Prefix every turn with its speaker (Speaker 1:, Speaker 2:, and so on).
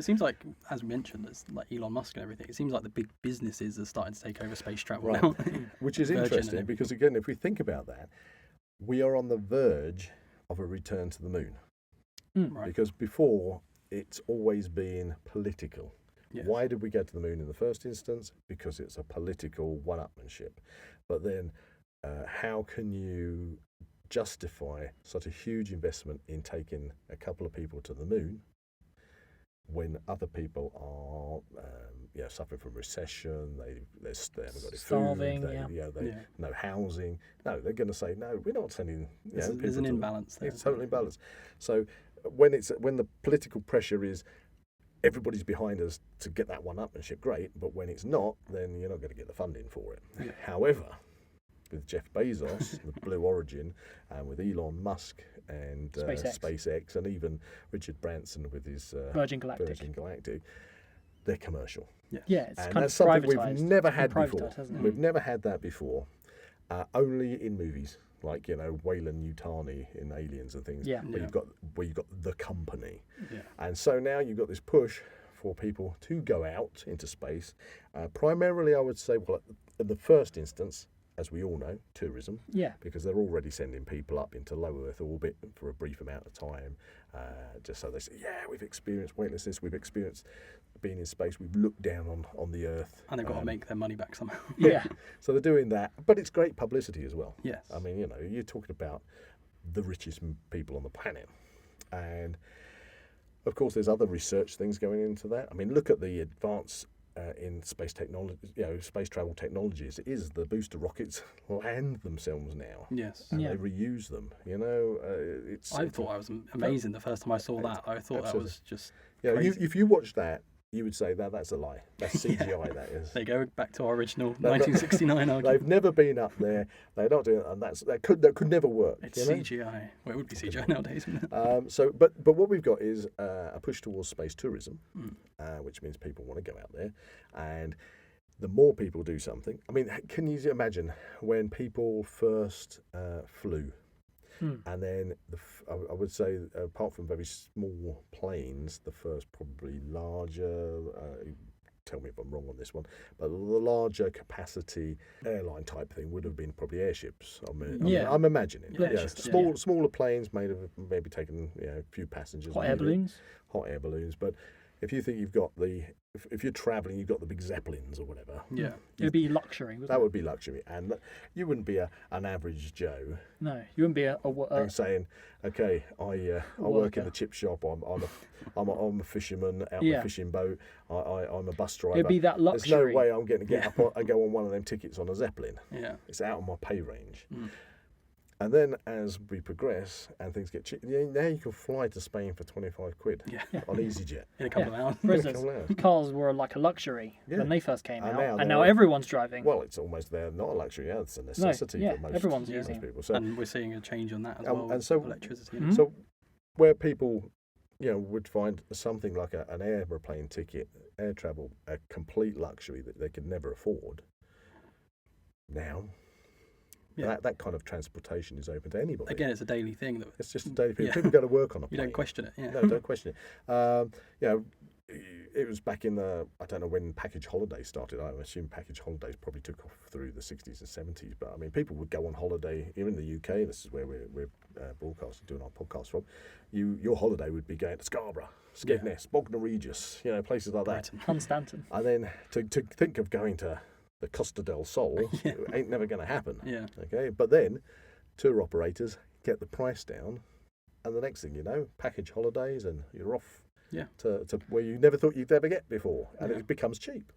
Speaker 1: it seems like, as we mentioned, it's like Elon Musk and everything. It seems like the big businesses are starting to take over space travel now.
Speaker 2: Which is interesting because, again, if we think about that, we are on the verge of a return to the moon.
Speaker 1: Right.
Speaker 2: Because before, it's always been political.
Speaker 1: Yes.
Speaker 2: Why did we go to the moon in the first instance? Because it's a political one-upmanship. But then, how can you justify such a huge investment in taking a couple of people to the moon when other people are suffering from recession, they haven't got any
Speaker 3: starving,
Speaker 2: food, no housing. No, they're going to say, no, we're not sending
Speaker 1: There's an imbalance there.
Speaker 2: It's totally imbalanced. So when the political pressure is everybody's behind us to get that one-upmanship, great, but when it's not, then you're not going to get the funding for it.
Speaker 1: Yeah.
Speaker 2: However, with Jeff Bezos, the Blue Origin, and with Elon Musk and SpaceX, and even Richard Branson with his
Speaker 3: Virgin Galactic,
Speaker 2: they're commercial.
Speaker 3: Yeah, it's
Speaker 2: and
Speaker 3: kind
Speaker 2: that's
Speaker 3: of
Speaker 2: something
Speaker 3: privatised.
Speaker 2: we've never had before.
Speaker 3: Hasn't it?
Speaker 2: We've never had that before. Only in movies, like Wayland Yutani in Aliens and things.
Speaker 3: Yeah.
Speaker 2: Where you've got the company,
Speaker 1: Yeah.
Speaker 2: and so now you've got this push for people to go out into space. Primarily, I would say, well, in the first instance, as we all know, tourism.
Speaker 3: Yeah.
Speaker 2: Because they're already sending people up into low Earth orbit for a brief amount of time, just so they say, yeah, we've experienced weightlessness, we've experienced being in space, we've looked down on the Earth.
Speaker 1: And they've got to make their money back somehow.
Speaker 3: Yeah.
Speaker 2: So they're doing that, but it's great publicity as well.
Speaker 1: Yes.
Speaker 2: I mean, you're talking about the richest people on the planet. And, of course, there's other research things going into that. I mean, look at the advance in space technology, space travel technologies. It is the booster rockets land themselves now.
Speaker 1: Yes.
Speaker 2: And they reuse them.
Speaker 1: I thought I was amazing the first time I saw that. I thought that was just crazy.
Speaker 2: If you watch that, you would say that's a lie. That's CGI. That is.
Speaker 1: They go back to our original 1969 argument.
Speaker 2: They've never been up there. They're not doing it, and that could never work.
Speaker 1: It's CGI. Well, it would be CGI nowadays, wouldn't it?
Speaker 2: But what we've got is a push towards space tourism, which means people want to go out there, and the more people do something. I mean, can you imagine when people first flew? And then I would say, apart from very small planes, the first probably larger, tell me if I'm wrong on this one, but the larger capacity airline type thing would have been probably airships. I'm imagining. Smaller planes may have maybe taken a few passengers.
Speaker 3: Hot air balloons.
Speaker 2: But if you think you've got if you're travelling, you've got the big Zeppelins or whatever.
Speaker 1: Yeah.
Speaker 3: It would be luxury, wouldn't it?
Speaker 2: That would be luxury. And you wouldn't be an average Joe.
Speaker 3: No, you wouldn't be
Speaker 2: saying, okay, I work in the chip shop. I'm a fisherman out on a fishing boat. I'm a bus driver.
Speaker 3: It'd be that luxury.
Speaker 2: There's no way I'm going to get up and go on one of them tickets on a Zeppelin.
Speaker 1: Yeah.
Speaker 2: It's out of my pay range. And then as we progress and things get cheap, now you can fly to Spain for 25 quid on EasyJet.
Speaker 1: In a couple of hours.
Speaker 3: For instance, cars were like a luxury when they first came out, and now
Speaker 2: they're
Speaker 3: everyone's driving.
Speaker 2: Well, it's almost not a luxury, it's a necessity for most,
Speaker 3: everyone's using
Speaker 2: people. So,
Speaker 1: and we're seeing a change on that as well.
Speaker 2: And so,
Speaker 1: electricity.
Speaker 2: So where people would find something like an aeroplane ticket, air travel, a complete luxury that they could never afford, now... Yeah. That kind of transportation is open to anybody.
Speaker 1: Again, it's a daily thing.
Speaker 2: It's just a daily thing. People go to work on a plane.
Speaker 1: You don't question it. Yeah.
Speaker 2: No, don't question it. It was back in I don't know when package holidays started. I assume package holidays probably took off through the 60s and 70s. But I mean, people would go on holiday here in the UK. This is where we're broadcasting, doing our podcast from. Your holiday would be going to Scarborough, Skegness, Bognor Regis, places like that.
Speaker 3: Hunstanton.
Speaker 2: And then to think of going to the Costa del Sol ain't never going to happen.
Speaker 1: Yeah.
Speaker 2: Okay. But then tour operators get the price down, and the next thing you know, package holidays, and you're off to where you never thought you'd ever get before, and it becomes cheap.